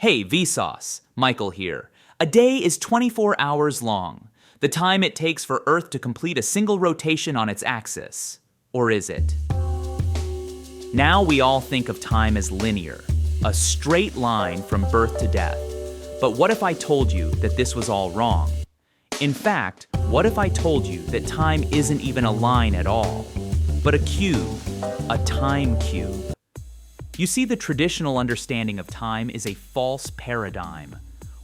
Hey, Vsauce, Michael here. A day is 24 hours long, the time it takes for Earth to complete a single rotation on its axis. Or is it? Now we all think of time as linear, a straight line from birth to death. But what if I told you that this was all wrong? In fact, what if I told you that time isn't even a line at all, but a cube, a time cube? You see, the traditional understanding of time is a false paradigm,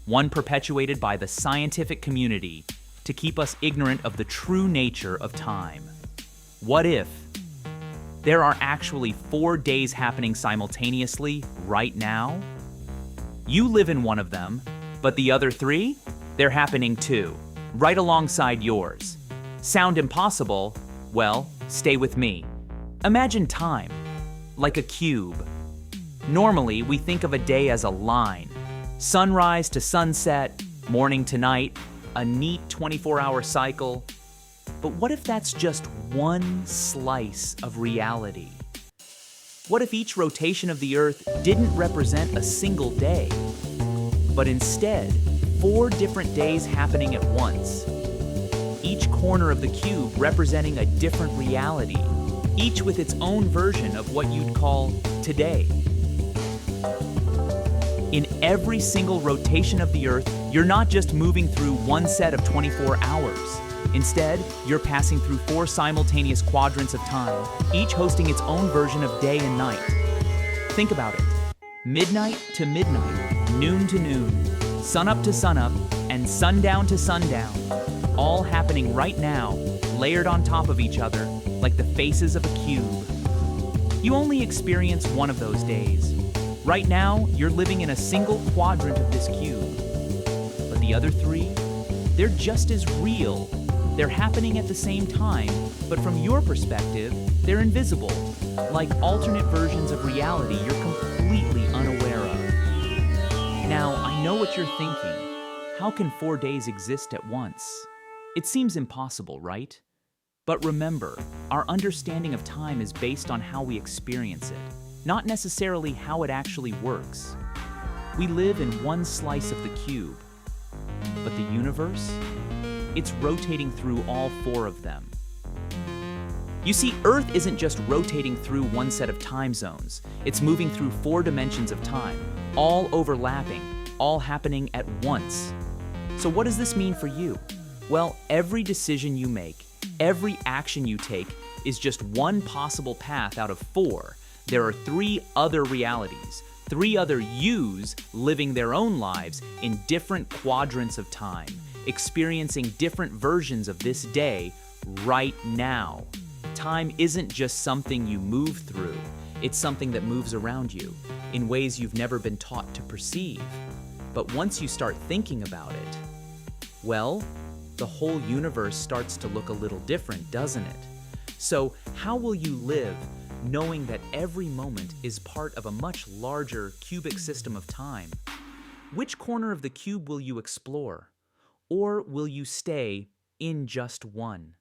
one perpetuated by the scientific community to keep us ignorant of the true nature of time. What if there are actually 4 days happening simultaneously right now? You live in one of them, but the other 3? They're happening too, right alongside yours. Sound impossible? Well, stay with me. Imagine time, like a cube. Normally, we think of a day as a line. Sunrise to sunset, morning to night, a neat 24-hour cycle. But what if that's just one slice of reality? What if each rotation of the Earth didn't represent a single day, but instead 4 different days happening at once? Each corner of the cube representing a different reality, each with its own version of what you'd call today. In every single rotation of the Earth, you're not just moving through one set of 24 hours. Instead, you're passing through 4 simultaneous quadrants of time, each hosting its own version of day and night. Think about it. Midnight to midnight, noon to noon, sunup to sunup, and sundown to sundown, all happening right now, layered on top of each other, like the faces of a cube. You only experience one of those days. Right now, you're living in a single quadrant of this cube. But the other 3, they're just as real. They're happening at the same time, but from your perspective, they're invisible, like alternate versions of reality you're completely unaware of. Now, I know what you're thinking. How can 4 days exist at once? It seems impossible, right? But remember, our understanding of time is based on how we experience it, not necessarily how it actually works. We live in one slice of the cube, but the universe? It's rotating through all 4 of them. You see, Earth isn't just rotating through one set of time zones. It's moving through 4 dimensions of time, all overlapping, all happening at once. So what does this mean for you? Well, every decision you make, every action you take is just one possible path out of 4. There are 3 other realities, 3 other yous living their own lives in different quadrants of time, experiencing different versions of this day right now. Time isn't just something you move through, it's something that moves around you in ways you've never been taught to perceive. But once you start thinking about it, well, the whole universe starts to look a little different, doesn't it? So how will you live knowing that every moment is part of a much larger cubic system of time? Which corner of the cube will you explore? Or will you stay in just one?